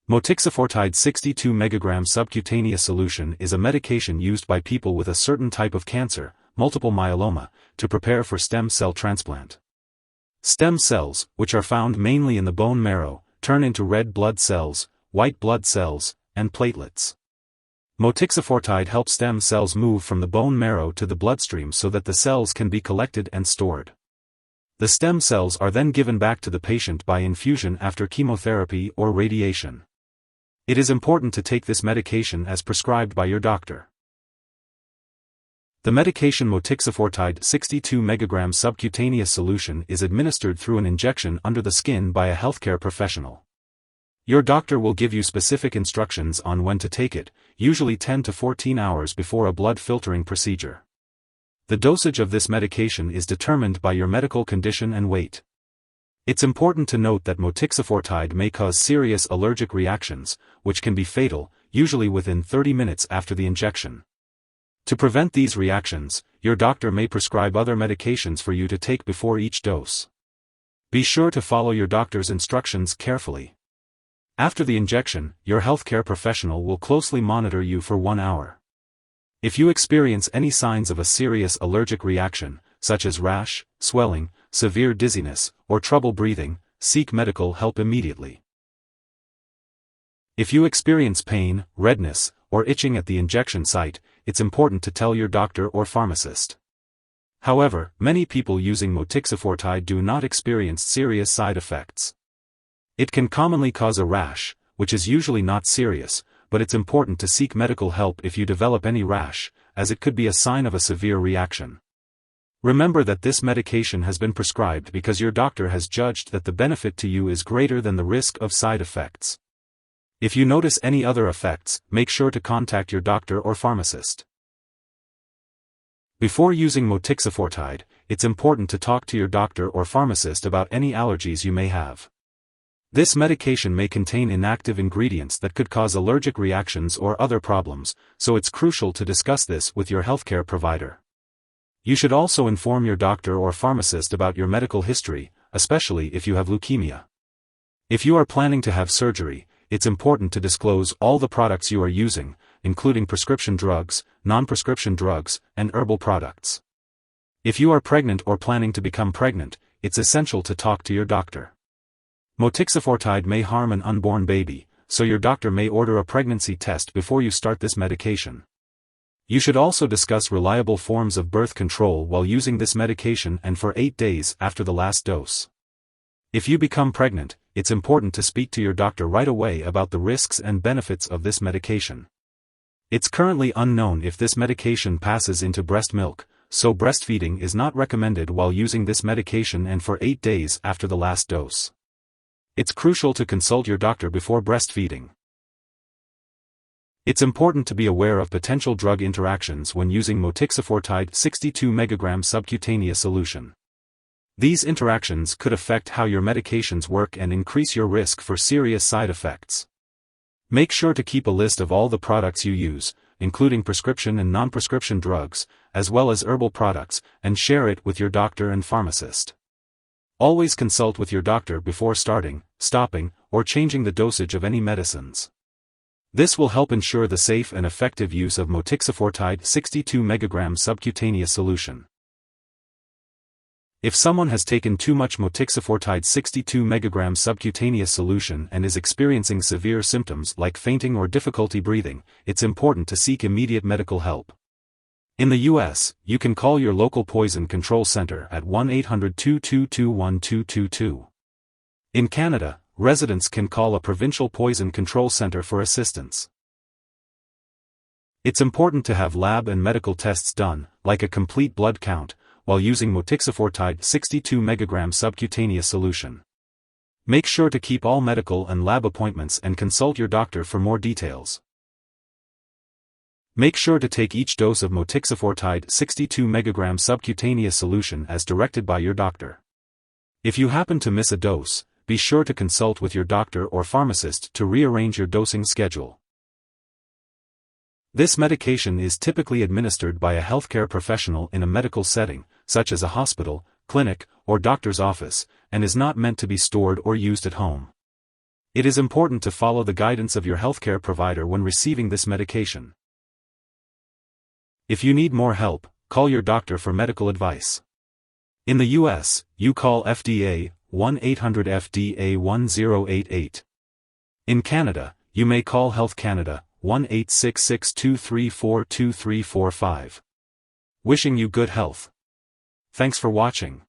Motixafortide 62 mg subcutaneous solution is a medication used by people with a certain type of cancer, multiple myeloma, to prepare for stem cell transplant. Stem cells, which are found mainly in the bone marrow, turn into red blood cells, white blood cells, and platelets. Motixafortide helps stem cells move from the bone marrow to the bloodstream so that the cells can be collected and stored. The stem cells are then given back to the patient by infusion after chemotherapy or radiation. It is important to take this medication as prescribed by your doctor. The medication Motixafortide 62 mg subcutaneous solution is administered through an injection under the skin by a healthcare professional. Your doctor will give you specific instructions on when to take it, usually 10 to 14 hours before a blood filtering procedure. The dosage of this medication is determined by your medical condition and weight. It's important to note that Motixafortide may cause serious allergic reactions, which can be fatal, usually within 30 minutes after the injection. To prevent these reactions, your doctor may prescribe other medications for you to take before each dose. Be sure to follow your doctor's instructions carefully. After the injection, your healthcare professional will closely monitor you for 1 hour. If you experience any signs of a serious allergic reaction, such as rash, swelling, severe dizziness, or trouble breathing, seek medical help immediately. If you experience pain, redness, or itching at the injection site, it's important to tell your doctor or pharmacist. However, many people using Motixafortide do not experience serious side effects. It can commonly cause a rash, which is usually not serious, but it's important to seek medical help if you develop any rash, as it could be a sign of a severe reaction. Remember that this medication has been prescribed because your doctor has judged that the benefit to you is greater than the risk of side effects. If you notice any other effects, make sure to contact your doctor or pharmacist. Before using Motixafortide, it's important to talk to your doctor or pharmacist about any allergies you may have. This medication may contain inactive ingredients that could cause allergic reactions or other problems, so it's crucial to discuss this with your healthcare provider. You should also inform your doctor or pharmacist about your medical history, especially if you have leukemia. If you are planning to have surgery, it's important to disclose all the products you are using, including prescription drugs, non-prescription drugs, and herbal products. If you are pregnant or planning to become pregnant, it's essential to talk to your doctor. Motixafortide may harm an unborn baby, so your doctor may order a pregnancy test before you start this medication. You should also discuss reliable forms of birth control while using this medication and for 8 days after the last dose. If you become pregnant, it's important to speak to your doctor right away about the risks and benefits of this medication. It's currently unknown if this medication passes into breast milk, so breastfeeding is not recommended while using this medication and for 8 days after the last dose. It's crucial to consult your doctor before breastfeeding. It's important to be aware of potential drug interactions when using Motixafortide 62 mg subcutaneous solution. These interactions could affect how your medications work and increase your risk for serious side effects. Make sure to keep a list of all the products you use, including prescription and non-prescription drugs, as well as herbal products, and share it with your doctor and pharmacist. Always consult with your doctor before starting, stopping, or changing the dosage of any medicines. This will help ensure the safe and effective use of Motixafortide 62 mg subcutaneous solution. If someone has taken too much Motixafortide 62 mg subcutaneous solution and is experiencing severe symptoms like fainting or difficulty breathing, it's important to seek immediate medical help. In the U.S., you can call your local poison control center at 1-800-222-1222. In Canada, residents can call a provincial poison control center for assistance. It's important to have lab and medical tests done, like a complete blood count, while using Motixafortide 62 mg subcutaneous solution. Make sure to keep all medical and lab appointments and consult your doctor for more details. Make sure to take each dose of Motixafortide 62 mg subcutaneous solution as directed by your doctor. If you happen to miss a dose, be sure to consult with your doctor or pharmacist to rearrange your dosing schedule. This medication is typically administered by a healthcare professional in a medical setting, such as a hospital, clinic, or doctor's office, and is not meant to be stored or used at home. It is important to follow the guidance of your healthcare provider when receiving this medication. If you need more help, call your doctor for medical advice. In the US, you call FDA, 1-800-FDA-1088. In Canada, you may call Health Canada, 1-866-234-2345. Wishing you good health. Thanks for watching.